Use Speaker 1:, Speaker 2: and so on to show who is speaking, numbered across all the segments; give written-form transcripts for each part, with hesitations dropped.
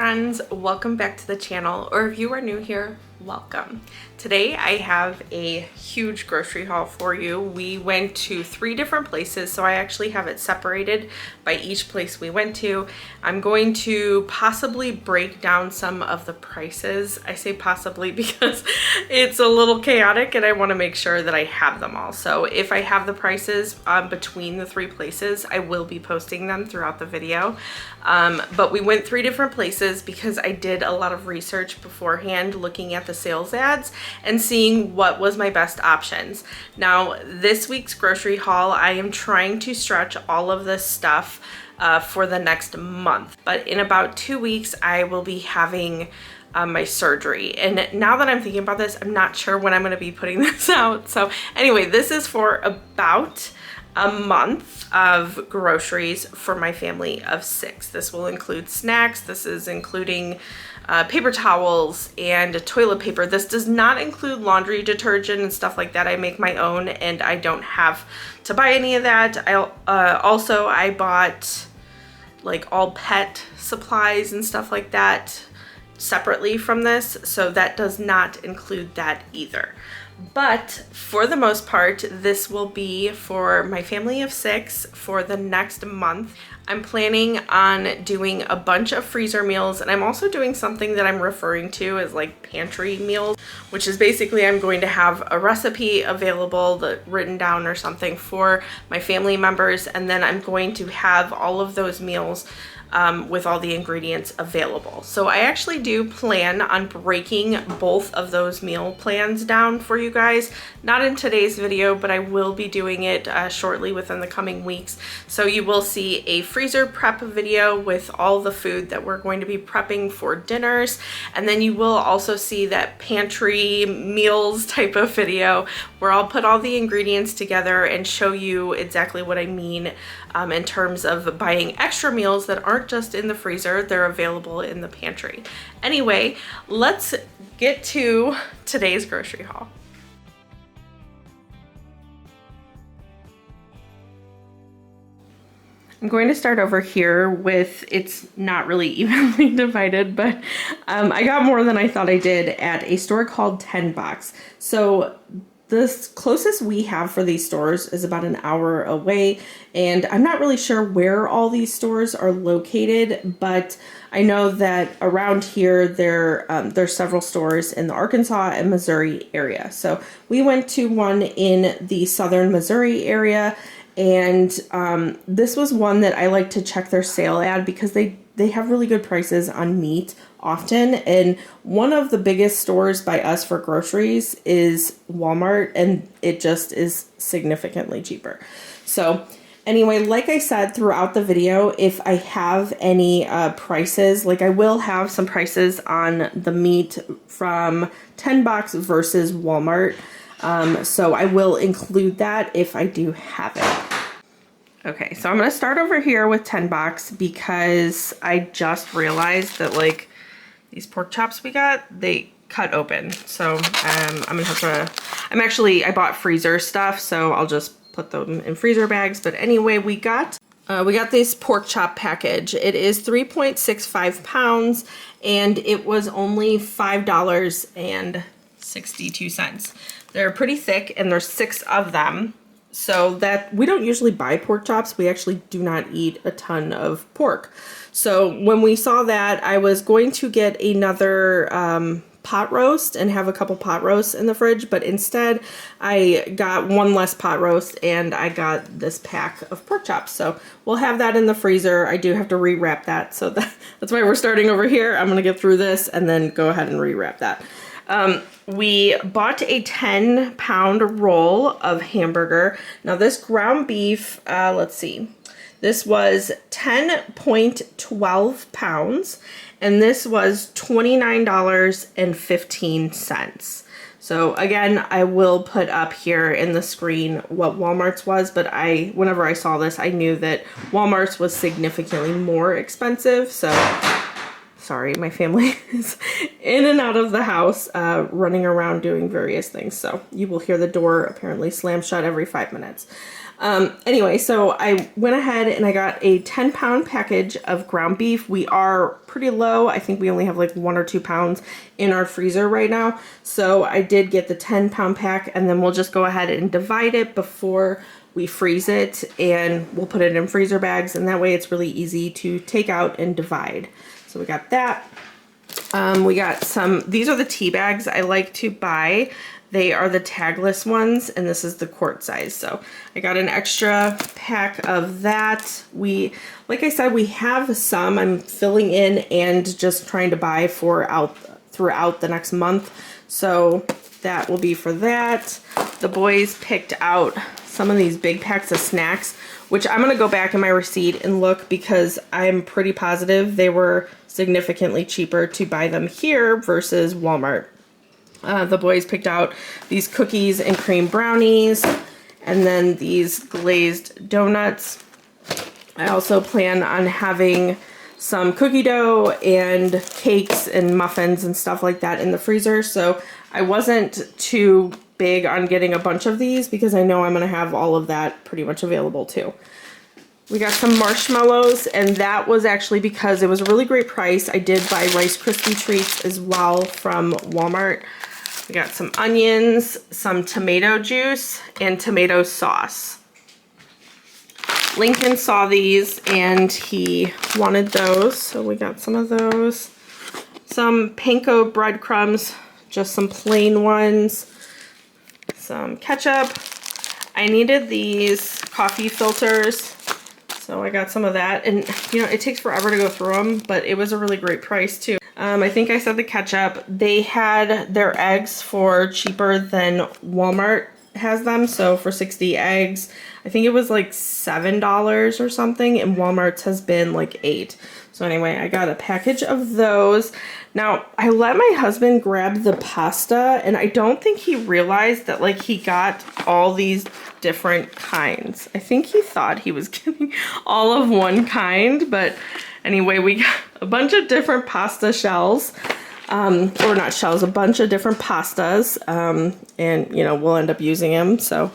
Speaker 1: friends, welcome back to the channel, or if you are new here, welcome. Today I have a huge grocery haul for you. We went to 3 different places, so I actually have it separated by each place we went to. I'm going to possibly break down some of the prices. I say possibly because it's a little chaotic and I want to make sure that I have them all. So if I have the prices between the 3 places, I will be posting them throughout the video. But we went 3 different places because I did a lot of research beforehand looking at the sales ads and seeing what was my best options. Now, this week's grocery haul, I am trying to stretch all of this stuff for the next month, but in about 2 weeks I will be having my surgery. And now that I'm thinking about this, I'm not sure when I'm going to be putting this out. So anyway, this is for about a month of groceries for my family of 6. This will include snacks. This is including paper towels and toilet paper. This does not include laundry detergent and stuff like that. I make my own and I don't have to buy any of that. I bought like all pet supplies and stuff like that separately from this, so that does not include that either. But for the most part, this will be for my family of 6 for the next month. I'm planning on doing a bunch of freezer meals, and I'm also doing something that I'm referring to as like pantry meals, which is basically I'm going to have a recipe available written down or something for my family members, and then I'm going to have all of those meals with all the ingredients available. So I actually do plan on breaking both of those meal plans down for you guys. Not in today's video, but I will be doing it shortly within the coming weeks. So you will see a freezer prep video with all the food that we're going to be prepping for dinners. And then you will also see that pantry meals type of video where I'll put all the ingredients together and show you exactly what I mean in terms of buying extra meals that aren't just in the freezer, they're available in the pantry. Anyway, let's get to today's grocery haul. I'm going to start over here with, it's not really evenly divided, but I got more than I thought I did at a store called 10 Box. So the closest we have for these stores is about an hour away, and I'm not really sure where all these stores are located, but I know that around here there's several stores in the Arkansas and Missouri area. So we went to one in the southern Missouri area, and this was one that I like to check their sale ad because they have really good prices on meat often. And one of the biggest stores by us for groceries is Walmart, and it just is significantly cheaper. So anyway, like I said throughout the video, if I have any prices, like I will have some prices on the meat from 10 Box versus Walmart. So I will include that if I do have it. Okay, so I'm going to start over here with 10 Box because I just realized that like these pork chops we got, they cut open. So I'm going to have to, I bought freezer stuff, so I'll just put them in freezer bags. But anyway, we got this pork chop package. It is 3.65 pounds and it was only $5.62. They're pretty thick and there's 6 of them. So that we don't usually buy pork chops. We actually do not eat a ton of pork. So when we saw that, I was going to get another pot roast and have a couple pot roasts in the fridge, but instead I got one less pot roast and I got this pack of pork chops. So we'll have that in the freezer. I do have to rewrap that. So that's why we're starting over here. I'm going to get through this and then go ahead and rewrap that. We bought a 10-pound roll of hamburger. Now this ground beef, let's see, this was 10.12 pounds, and this was $29.15. So again, I will put up here in the screen what Walmart's was, but whenever I saw this, I knew that Walmart's was significantly more expensive, so sorry, my family is in and out of the house, running around doing various things. So you will hear the door apparently slam shut every 5 minutes. Anyway, so I went ahead and I got a 10-pound package of ground beef. We are pretty low. I think we only have like 1 or 2 pounds in our freezer right now. So I did get the 10-pound pack, and then we'll just go ahead and divide it before we freeze it, and we'll put it in freezer bags, and that way it's really easy to take out and divide. So we got that. We got some, these are the tea bags I like to buy. They are the tagless ones, and this is the quart size. So I got an extra pack of that. Like I said, we have some I'm filling in and just trying to buy throughout the next month. So that will be for that. The boys picked out some of these big packs of snacks, which I'm gonna go back in my receipt and look, because I'm pretty positive they were significantly cheaper to buy them here versus Walmart. The boys picked out these cookies and cream brownies, and then these glazed donuts. I also plan on having some cookie dough and cakes and muffins and stuff like that in the freezer, so I wasn't too big on getting a bunch of these because I know I'm going to have all of that pretty much available too. We got some marshmallows, and that was actually because it was a really great price. I did buy Rice Krispie treats as well from Walmart. We got some onions, some tomato juice, and tomato sauce. Lincoln saw these and he wanted those, so we got some of those. Some panko breadcrumbs, just some plain ones. Some ketchup. I needed these coffee filters, so I got some of that. And you know, it takes forever to go through them, but it was a really great price too. I think I said the ketchup. They had their eggs for cheaper than Walmart has them. So for 60 eggs, I think it was like $7 or something, and Walmart's has been like $8. So anyway, I got a package of those. Now, I let my husband grab the pasta, and I don't think he realized that like he got all these different kinds. I think he thought he was getting all of one kind, but anyway, we got a bunch of different pasta shells, or not shells, a bunch of different pastas, and you know, we'll end up using them. So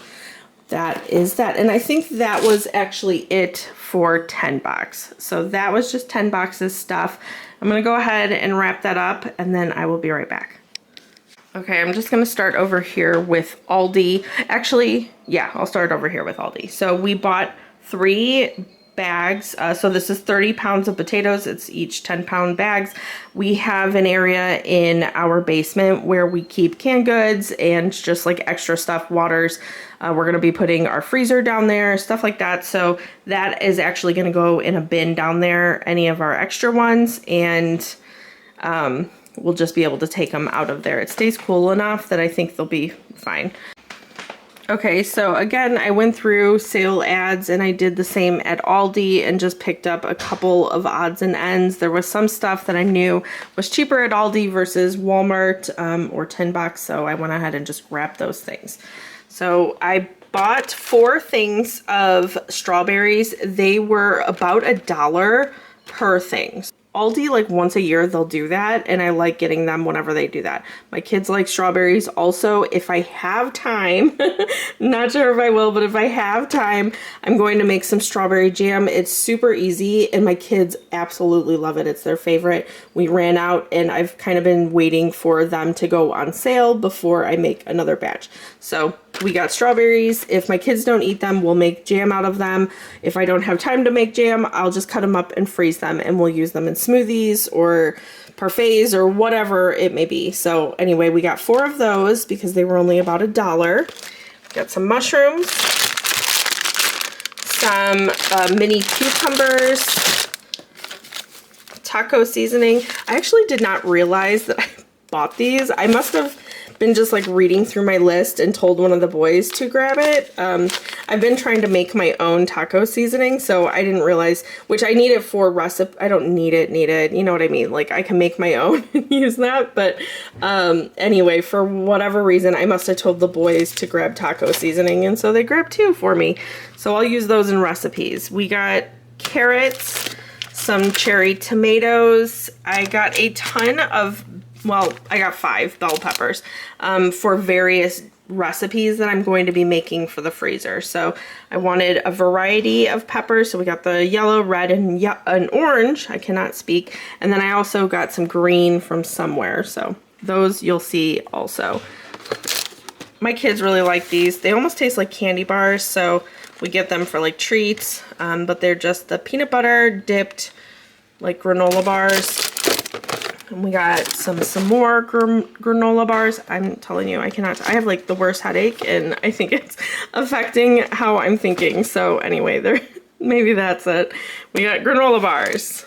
Speaker 1: that is that. And I think that was actually it for 10 bucks. So that was just 10 boxes stuff. I'm gonna go ahead and wrap that up, and then I will be right back. Okay, I'm just gonna start over here with Aldi. Actually, yeah, I'll start over here with Aldi. So we bought 3 bags. So this is 30 pounds of potatoes. It's each 10-pound bags. We have an area in our basement where we keep canned goods and just like extra stuff, waters. We're going to be putting our freezer down there, stuff like that. So that is actually going to go in a bin down there, any of our extra ones, and we'll just be able to take them out of there. It stays cool enough that I think they'll be fine. Okay, so again, I went through sale ads and I did the same at Aldi and just picked up a couple of odds and ends. There was some stuff that I knew was cheaper at Aldi versus Walmart, or 10 bucks, so I went ahead and just grabbed those things. So I bought 4 things of strawberries. They were about $1 per thing. Aldi, like once a year, they'll do that, and I like getting them whenever they do that. My kids like strawberries also. If I have time, not sure if I will, but if I have time, I'm going to make some strawberry jam. It's super easy, and my kids absolutely love it. It's their favorite. We ran out, and I've kind of been waiting for them to go on sale before I make another batch. So we got strawberries. If my kids don't eat them, we'll make jam out of them. If I don't have time to make jam, I'll just cut them up and freeze them, and we'll use them in smoothies or parfaits or whatever it may be. So anyway, we got 4 of those because they were only about $1. Got some mushrooms, some mini cucumbers, taco seasoning. I actually did not realize that I bought these. I must have been just like reading through my list and told one of the boys to grab it. I've been trying to make my own taco seasoning, so I didn't realize, which I need it for recipe. I don't need it, you know what I mean? Like I can make my own and use that, but anyway, for whatever reason, I must have told the boys to grab taco seasoning, and so they grabbed 2 for me. So I'll use those in recipes. We got carrots, some cherry tomatoes. I got a ton of, well, I got 5 bell peppers for various recipes that I'm going to be making for the freezer. So I wanted a variety of peppers. So we got the yellow, red, and orange. I cannot speak. And then I also got some green from somewhere. So those you'll see also. My kids really like these. They almost taste like candy bars. So we get them for like treats. But they're just the peanut butter dipped like granola bars. And we got some more granola bars. I'm telling you, I have like the worst headache, and I think it's affecting how I'm thinking. So anyway, maybe that's it. We got granola bars.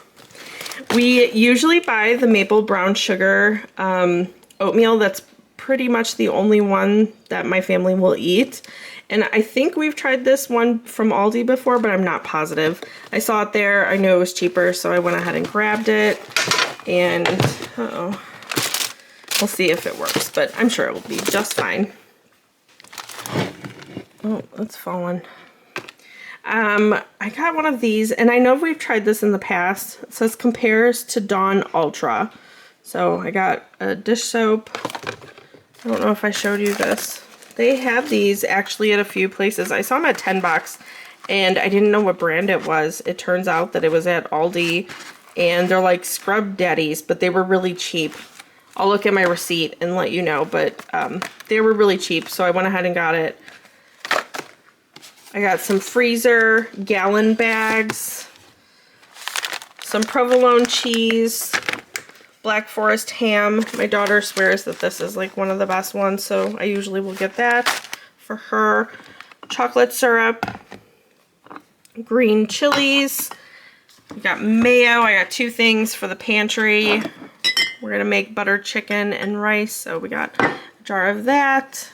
Speaker 1: We usually buy the maple brown sugar oatmeal. That's pretty much the only one that my family will eat. And I think we've tried this one from Aldi before, but I'm not positive. I saw it there. I knew it was cheaper, so I went ahead and grabbed it. And, we'll see if it works, but I'm sure it will be just fine. Oh, it's fallen. I got one of these, and I know we've tried this in the past. It says compares to Dawn Ultra. So I got a dish soap. I don't know if I showed you this. They have these actually at a few places. I saw them at 10 bucks, and I didn't know what brand it was. It turns out that it was at Aldi. And they're like scrub daddies, but they were really cheap. I'll look at my receipt and let you know, but they were really cheap, so I went ahead and got it. I got some freezer gallon bags, some provolone cheese, Black Forest ham. My daughter swears that this is like one of the best ones, so I usually will get that for her. Chocolate syrup, green chilies. We got mayo. I got 2 things for the pantry. We're gonna make butter chicken and rice, so we got a jar of that,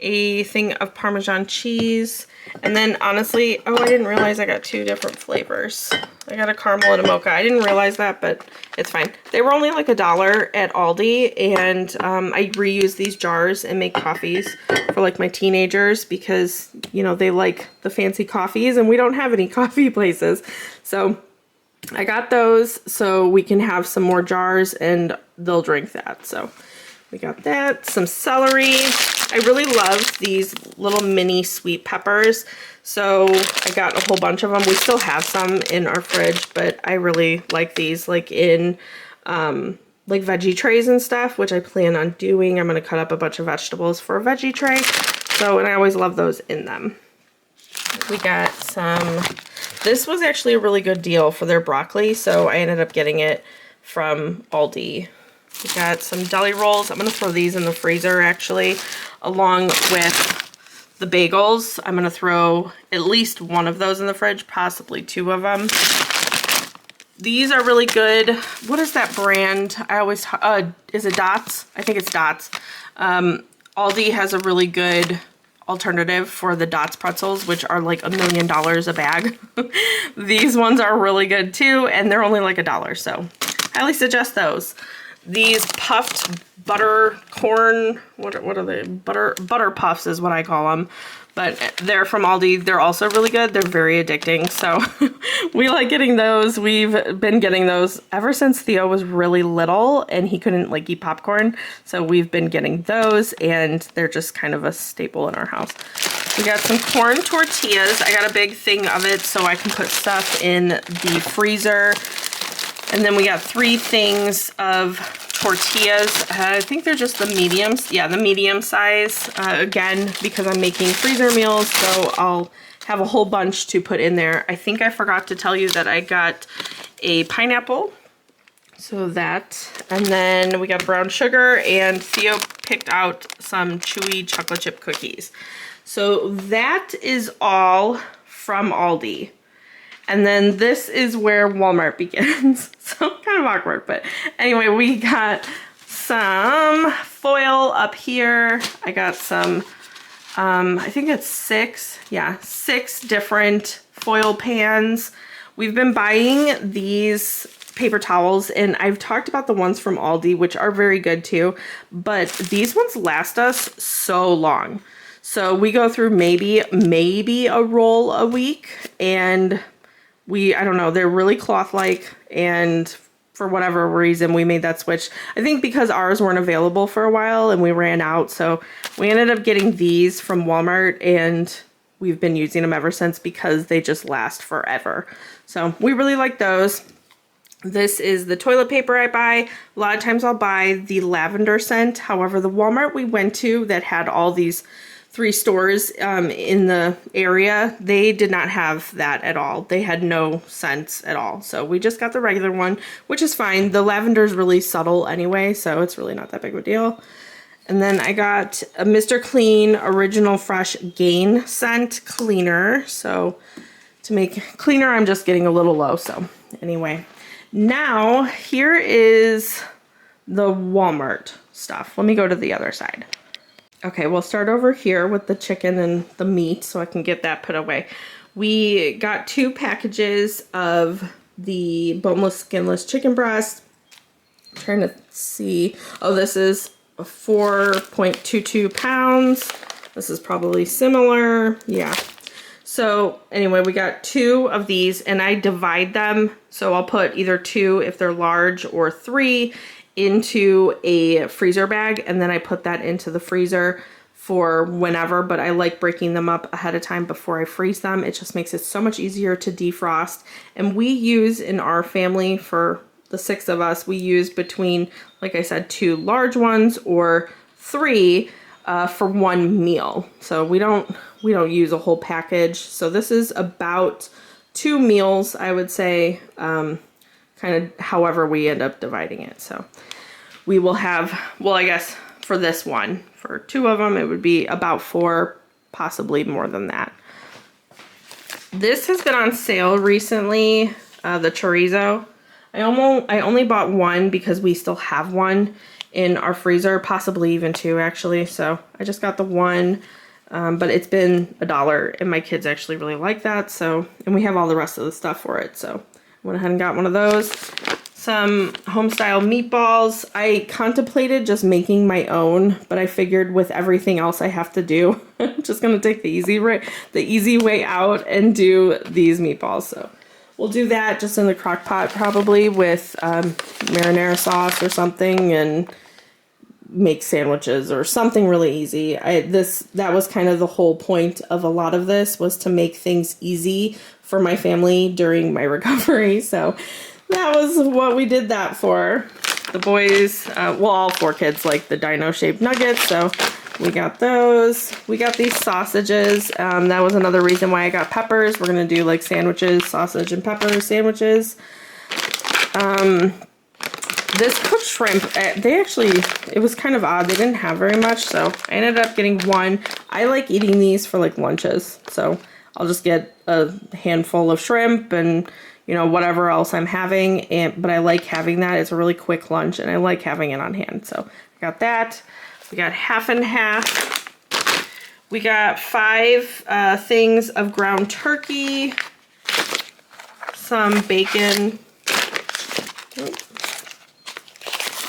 Speaker 1: a thing of Parmesan cheese, and then honestly, I didn't realize I got 2 different flavors. I got a caramel and a mocha. I didn't realize that, but it's fine. They were only like $1 at Aldi, and I reuse these jars and make coffees for like my teenagers because, you know, they like the fancy coffees and we don't have any coffee places. So I got those so we can have some more jars and they'll drink that. So we got that, some celery. I really love these little mini sweet peppers. So I got a whole bunch of them. We still have some in our fridge, but I really like these like in like veggie trays and stuff, which I plan on doing. I'm going to cut up a bunch of vegetables for a veggie tray. So, and I always love those in them. We got some, this was actually a really good deal for their broccoli, so I ended up getting it from Aldi. We got some deli rolls. I'm going to throw these in the freezer actually, along with the bagels. I'm going to throw at least one of those in the fridge, possibly 2 of them. These are really good. What is that brand? I always, is it Dots? I think it's Dots. Aldi has a really good alternative for the Dots pretzels, which are like $1 million a bag. These ones are really good too, and they're only like $1, so highly suggest those. These puffed butter corn, what are they? Butter puffs is what I call them. But they're from Aldi. They're also really good. They're very addicting. So we like getting those. We've been getting those ever since Theo was really little and he couldn't like eat popcorn. So we've been getting those and they're just kind of a staple in our house. We got some corn tortillas. I got a big thing of it so I can put stuff in the freezer. And then we got 3 things of tortillas. I think they're just the mediums. Yeah, the medium size. Again, because I'm making freezer meals, so I'll have a whole bunch to put in there. I think I forgot to tell you that I got a pineapple. So that. And then we got brown sugar, and Theo picked out some chewy chocolate chip cookies. So that is all from Aldi. And then this is where Walmart begins. So kind of awkward, but anyway, we got some foil up here. I got some, I think it's 6 different foil pans. We've been buying these paper towels, and I've talked about the ones from Aldi, which are very good too, but these ones last us so long. So we go through maybe a roll a week, and I don't know, they're really cloth-like, and for whatever reason, we made that switch. I think because ours weren't available for a while and we ran out. So we ended up getting these from Walmart, and we've been using them ever since because they just last forever. So we really like those. This is the toilet paper I buy. A lot of times I'll buy the lavender scent. However, the Walmart we went to that had all these 3 stores in the area, they did not have that at all. They had no scents at all. So we just got the regular one, which is fine. The lavender is really subtle anyway, so it's really not that big of a deal. And then I got a Mr. Clean Original Fresh Gain Scent Cleaner. So to make cleaner, I'm just getting a little low. So anyway, now here is the Walmart stuff. Let me go to the other side. Okay, we'll start over here with the chicken and the meat so I can get that put away. We got 2 packages of the boneless, skinless chicken breast. I'm trying to see. Oh, this is 4.22 pounds. This is probably similar. Yeah. So anyway, we got 2 of these, and I divide them. So I'll put either 2 if they're large or 3 into a freezer bag, and then I put that into the freezer for whenever, but I like breaking them up ahead of time before I freeze them. It just makes it so much easier to defrost. And we use in our family, for the 6 of us, we use between, like I said, 2 large ones or 3 for 1 meal. So we don't use a whole package. So this is about 2 meals, I would say, kind of however we end up dividing it. So we will have, well, I guess for this one, for 2 of them, it would be about 4, possibly more than that. This has been on sale recently, the chorizo. I only bought 1 because we still have 1 in our freezer, possibly even 2 actually. So I just got the 1, but it's been $1, and my kids actually really like that. So, and we have all the rest of the stuff for it. So went ahead and got one of those. Some home-style meatballs. I contemplated just making my own, but I figured with everything else I have to do, I'm just gonna take the easy way out and do these meatballs. So we'll do that just in the crock pot, probably with marinara sauce or something, and make sandwiches or something really easy. That was kind of the whole point of a lot of this, was to make things easy for my family during my recovery. So that was what we did that for. The boys, well, all 4 kids like the dino-shaped nuggets, so we got those. We got these sausages. That was another reason why I got peppers. We're gonna do like sandwiches, sausage and pepper sandwiches. This cooked shrimp, it was kind of odd. They didn't have very much, so I ended up getting 1. I like eating these for like lunches, so I'll just get a handful of shrimp and, you know, whatever else I'm having. But I like having that. It's a really quick lunch, and I like having it on hand. So I got that. We got half and half. We got 5 things of ground turkey, some bacon.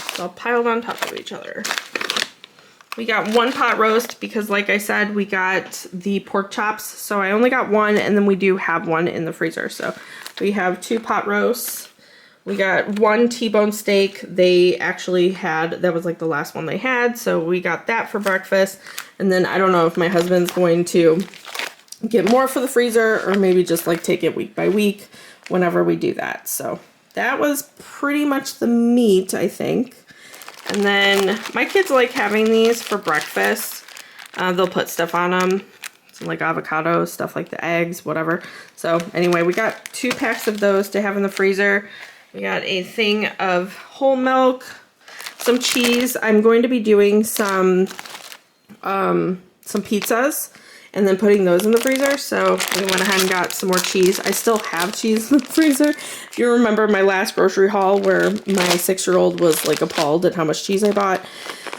Speaker 1: It's all piled on top of each other. We got 1 pot roast because, like I said, we got the pork chops. So I only got 1, and then we do have 1 in the freezer. So we have 2 pot roasts. We got 1 T-bone steak. They actually had, that was like the last one they had. So we got that for breakfast. And then I don't know if my husband's going to get more for the freezer, or maybe just like take it week by week whenever we do that. So that was pretty much the meat, I think. And then my kids like having these for breakfast. They'll put stuff on them, so like avocado, stuff like the eggs, whatever. So anyway, we got 2 packs of those to have in the freezer. We got a thing of whole milk, some cheese. I'm going to be doing some pizzas and then putting those in the freezer. So we went ahead and got some more cheese. I still have cheese in the freezer. If you remember my last grocery haul where my 6-year-old was like appalled at how much cheese I bought,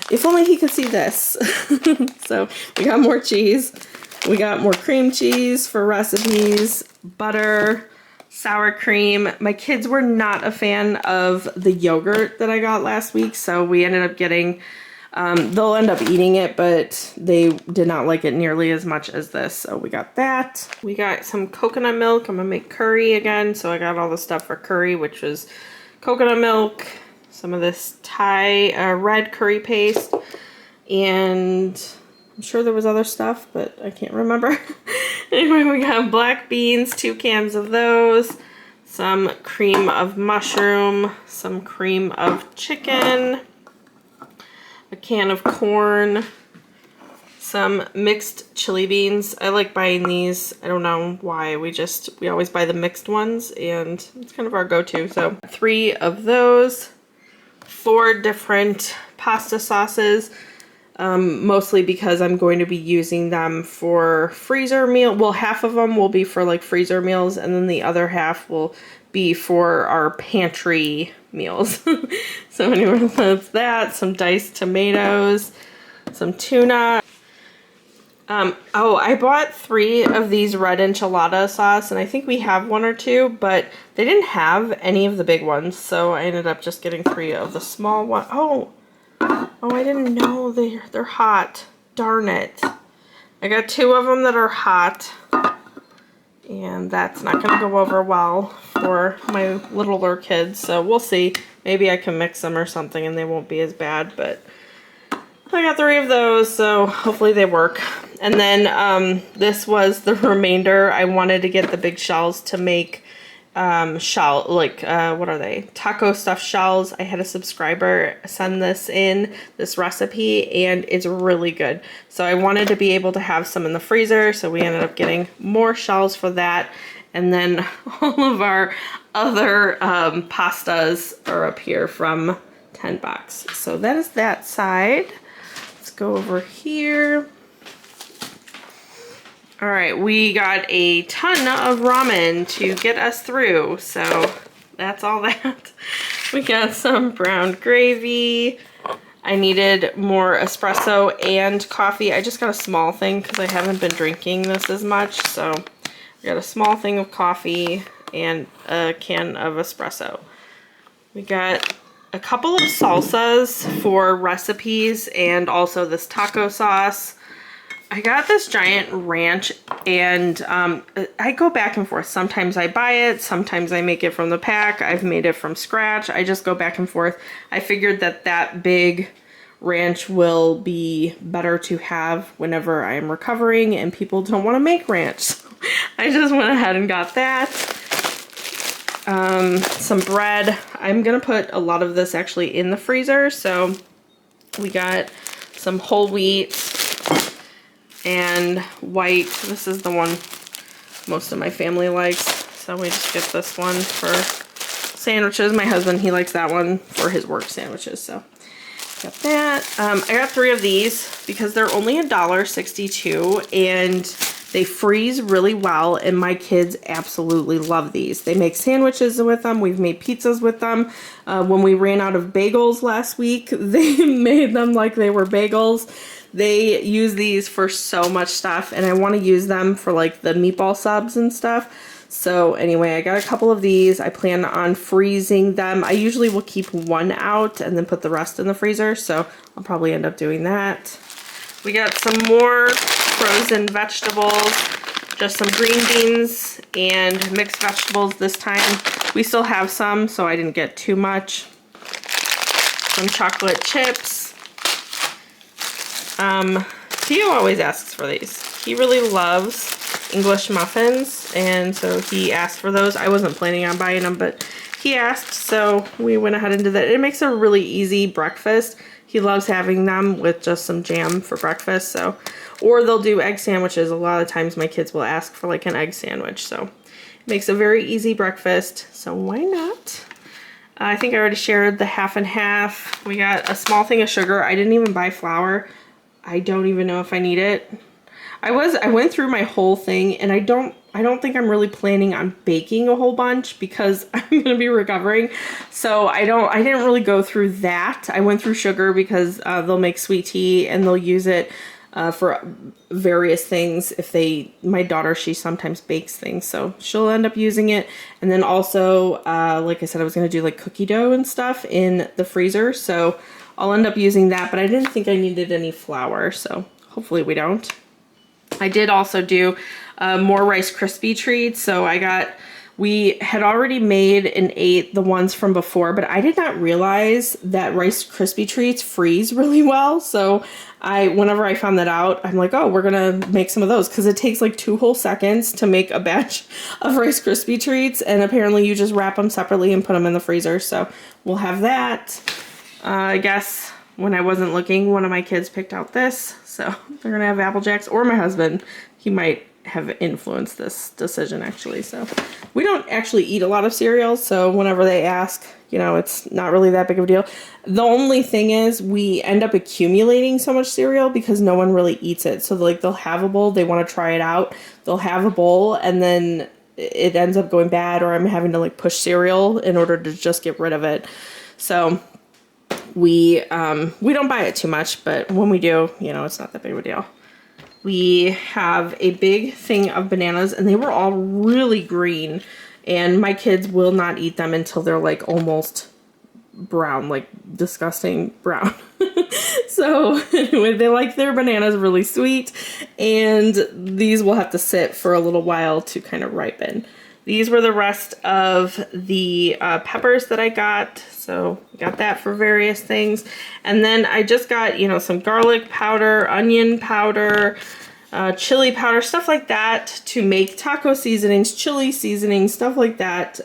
Speaker 1: if only he could see this. So we got more cheese. We got more cream cheese for recipes, butter, sour cream. My kids were not a fan of the yogurt that I got last week, so we ended up getting, they'll end up eating it, but they did not like it nearly as much as this, so we got that. We got some coconut milk. I'm gonna make curry again, so I got all the stuff for curry, which was coconut milk, some of this Thai red curry paste, and I'm sure there was other stuff, but I can't remember. Anyway, we got black beans, 2 cans of those, some cream of mushroom, some cream of chicken, a can of corn, some mixed chili beans. I like buying these. I don't know why. We always buy the mixed ones, and it's kind of our go-to. So 3 of those, 4 different pasta sauces, mostly because I'm going to be using them for freezer meal. Well, half of them will be for like freezer meals, and then the other half will be for our pantry meals. So anyway, that's that. Some diced tomatoes, some tuna. Oh, I bought 3 of these red enchilada sauce, and I think we have 1 or 2, but they didn't have any of the big ones, so I ended up just getting 3 of the small one. Oh, I didn't know they're hot. Darn it. I got 2 of them that are hot, and that's not going to go over well for my littler kids, so we'll see. Maybe I can mix them or something and they won't be as bad, but I got 3 of those, so hopefully they work. And then this was the remainder. I wanted to get the big shells to make what are they? Taco stuffed shells. I had a subscriber send this recipe, and it's really good. So I wanted to be able to have some in the freezer, so we ended up getting more shells for that. And then all of our other pastas are up here from 10 bucks. So that is that side. Let's go over here. All right, we got a ton of ramen to get us through, so that's all that. We got some brown gravy. I needed more espresso and coffee. I just got a small thing because I haven't been drinking this as much, so we got a small thing of coffee and a can of espresso. We got a couple of salsas for recipes and also this taco sauce. I got this giant ranch, and I go back and forth. Sometimes I buy it, sometimes I make it from the pack. I've made it from scratch. I just go back and forth. I figured that big ranch will be better to have whenever I'm recovering and people don't want to make ranch. So I just went ahead and got that. Some bread. I'm gonna put a lot of this actually in the freezer. So we got some whole wheat and white. This is the one most of my family likes, so we just get this one for sandwiches. My husband, he likes that one for his work sandwiches, so got that. I got 3 of these because they're only $1.62, and they freeze really well, and my kids absolutely love these. They make sandwiches with them. We've made pizzas with them. When we ran out of bagels last week, they made them like they were bagels. They use these for so much stuff, and I want to use them for like the meatball subs and stuff. So anyway, I got a couple of these. I plan on freezing them. I usually will keep 1 out and then put the rest in the freezer, so I'll probably end up doing that. We got some more frozen vegetables, just some green beans and mixed vegetables this time. We still have some, so I didn't get too much. Some chocolate chips. Theo always asks for these. He really loves English muffins, and so he asked for those. I wasn't planning on buying them, but he asked, so we went ahead and did that. It makes a really easy breakfast. He loves having them with just some jam for breakfast, so, or they'll do egg sandwiches. A lot of times my kids will ask for like an egg sandwich, so it makes a very easy breakfast, so why not? I think I already shared the half and half. We got a small thing of sugar. I didn't even buy flour. I don't even know if I need it. I went through my whole thing, and I don't think I'm really planning on baking a whole bunch because I'm going to be recovering. So I didn't really go through that. I went through sugar because they'll make sweet tea and they'll use it for various things. My daughter, she sometimes bakes things, so she'll end up using it. And then also, like I said, I was going to do like cookie dough and stuff in the freezer. So I'll end up using that, but I didn't think I needed any flour, so hopefully we don't. I did also do more Rice Krispie treats, so I got We had already made and ate the ones from before, but I did not realize that Rice Krispie treats freeze really well. So whenever I found that out, I'm like, oh, we're gonna make some of those, because it takes like 2 whole seconds to make a batch of Rice Krispie treats, and apparently you just wrap them separately and put them in the freezer. So we'll have that. I guess when I wasn't looking, one of my kids picked out this, so they're gonna have Apple Jacks, or my husband. He might have influenced this decision, actually. So we don't actually eat a lot of cereal, so whenever they ask, you know, it's not really that big of a deal. The only thing is we end up accumulating so much cereal because no one really eats it. So like they'll have a bowl, they want to try it out, they'll have a bowl, and then it ends up going bad, or I'm having to like push cereal in order to just get rid of it. So we don't buy it too much, but when we do, you know, it's not that big of a deal. We have a big thing of bananas, and they were all really green, and my kids will not eat them until they're like almost brown, like disgusting brown. So anyway, they like their bananas really sweet, and these will have to sit for a little while to kind of ripen. These were the rest of the peppers that I got. So got that for various things. And then I just got, you know, some garlic powder, onion powder, chili powder, stuff like that to make taco seasonings, chili seasonings, stuff like that,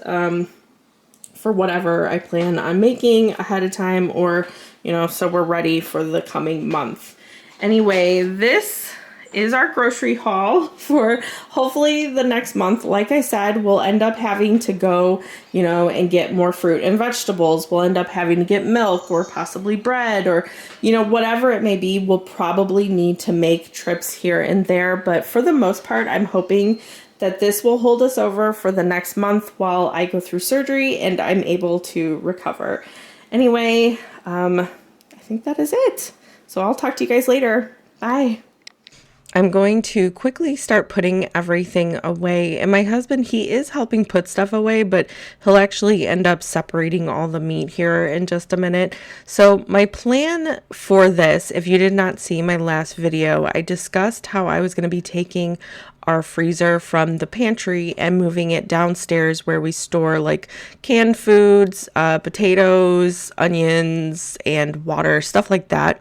Speaker 1: for whatever I plan on making ahead of time, or, you know, so we're ready for the coming month. Anyway, this is our grocery haul for hopefully the next month. Like I said, we'll end up having to go, you know, and get more fruit and vegetables. We'll end up having to get milk or possibly bread, or, you know, whatever it may be. We'll probably need to make trips here and there, but for the most part, I'm hoping that this will hold us over for the next month while I go through surgery and I'm able to recover. Anyway, I think that is it. So I'll talk to you guys later. Bye. I'm going to quickly start putting everything away. And my husband, he is helping put stuff away, but he'll actually end up separating all the meat here in just a minute. So my plan for this, if you did not see my last video, I discussed how I was going to be taking our freezer from the pantry and moving it downstairs where we store like canned foods, potatoes, onions, and water, stuff like that.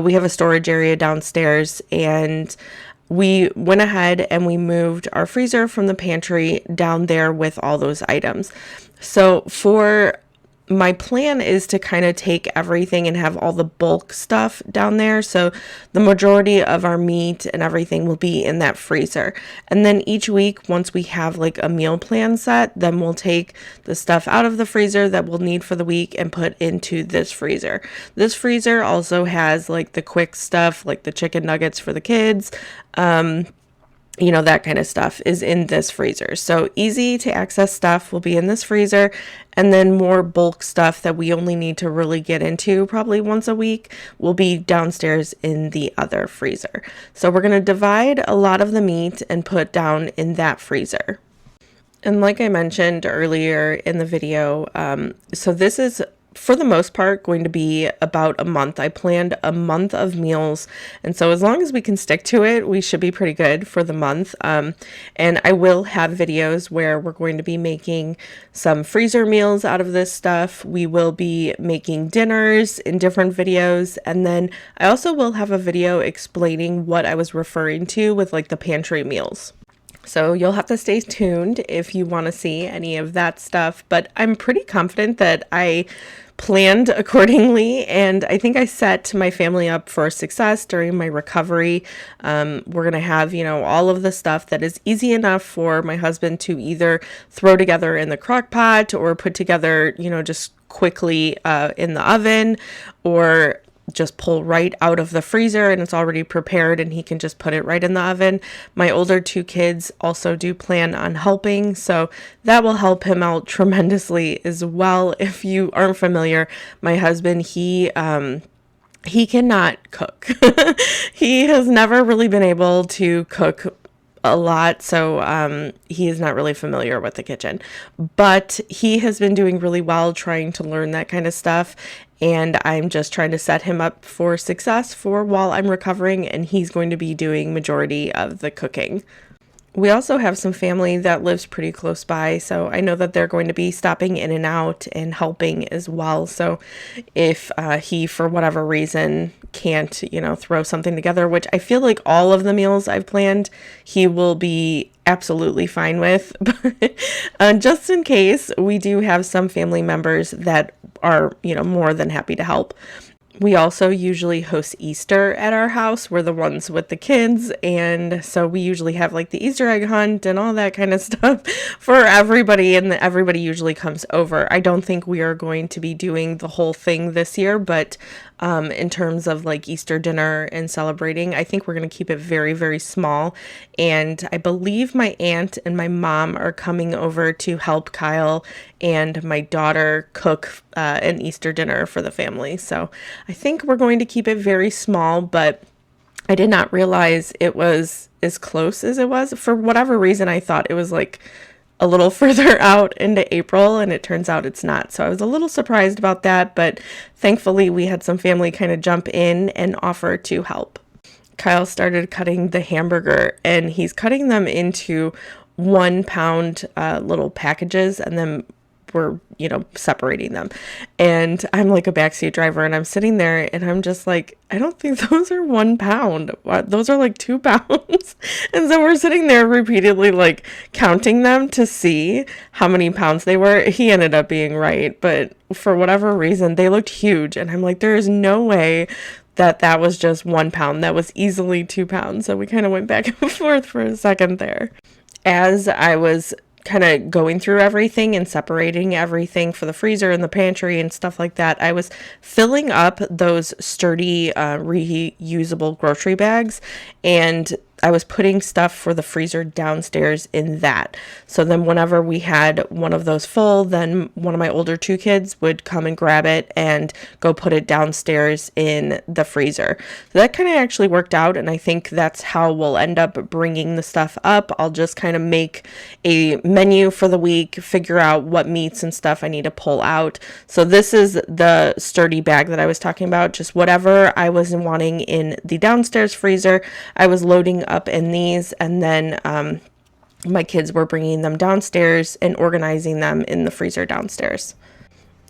Speaker 1: We have a storage area downstairs, and we went ahead and we moved our freezer from the pantry down there with all those items. So for my plan is to kind of take everything and have all the bulk stuff down there. So the majority of our meat and everything will be in that freezer. And then each week, once we have like a meal plan set, then we'll take the stuff out of the freezer that we'll need for the week and put into this freezer. This freezer also has like the quick stuff, like the chicken nuggets for the kids, you know, that kind of stuff is in this freezer. So easy to access stuff will be in this freezer, and then more bulk stuff that we only need to really get into probably once a week will be downstairs in the other freezer. So we're going to divide a lot of the meat and put down in that freezer. And like I mentioned earlier in the video, so this is for the most part going to be about a month. I planned a month of meals, and so as long as we can stick to it, we should be pretty good for the month. And I will have videos where we're going to be making some freezer meals out of this stuff. We will be making dinners in different videos, and then I also will have a video explaining what I was referring to with like the pantry meals. So you'll have to stay tuned if you want to see any of that stuff, but I'm pretty confident that I planned accordingly, and I think I set my family up for success during my recovery. We're gonna have, you know, all of the stuff that is easy enough for my husband to either throw together in the crock pot or put together, you know, just quickly in the oven, or just pull right out of the freezer and it's already prepared and he can just put it right in the oven. My older 2 kids also do plan on helping, so that will help him out tremendously as well. If you aren't familiar, my husband, he cannot cook. He has never really been able to cook a lot, so he is not really familiar with the kitchen, but he has been doing really well trying to learn that kind of stuff, and I'm just trying to set him up for success for while I'm recovering, and he's going to be doing majority of the cooking. We also have some family that lives pretty close by, so I know that they're going to be stopping in and out and helping as well. So if he, for whatever reason, can't, throw something together, which I feel like all of the meals I've planned, he will be absolutely fine with. But just in case, we do have some family members that are, more than happy to help. We also usually host Easter at our house. We're the ones with the kids, and so we usually have like the Easter egg hunt and all that kind of stuff for everybody, and everybody usually comes over. I don't think we are going to be doing the whole thing this year, but in terms of like Easter dinner and celebrating, I think we're going to keep it very, very small. And I believe my aunt and my mom are coming over to help Kyle and my daughter cook an Easter dinner for the family. So I think we're going to keep it very small, but I did not realize it was as close as it was. For whatever reason, I thought it was like a little further out into April, and it turns out it's not. So I was a little surprised about that, but thankfully we had some family kind of jump in and offer to help. Kyle started cutting the hamburger, and he's cutting them into 1 pound little packages, and then we're, separating them. And I'm like a backseat driver, and I'm sitting there and I'm just like, I don't think those are 1 pound. Those are like 2 pounds. And so we're sitting there repeatedly like counting them to see how many pounds they were. He ended up being right, but for whatever reason, they looked huge. And I'm like, there is no way that was just 1 pound. That was easily 2 pounds. So we kind of went back and forth for a second there. As I was kind of going through everything and separating everything for the freezer and the pantry and stuff like that, I was filling up those sturdy reusable grocery bags, and I was putting stuff for the freezer downstairs in that. So then whenever we had one of those full, then one of my older 2 kids would come and grab it and go put it downstairs in the freezer. So that kind of actually worked out, and I think that's how we'll end up bringing the stuff up. I'll just kind of make a menu for the week, figure out what meats and stuff I need to pull out. So this is the sturdy bag that I was talking about. Just whatever I was wanting in the downstairs freezer, I was loading up in these, and then my kids were bringing them downstairs and organizing them in the freezer downstairs.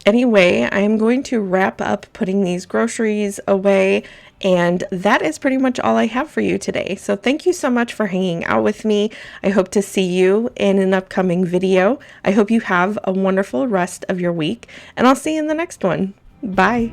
Speaker 1: Anyway, I am going to wrap up putting these groceries away, and that is pretty much all I have for you today. So thank you so much for hanging out with me. I hope to see you in an upcoming video. I hope you have a wonderful rest of your week, and I'll see you in the next one. Bye.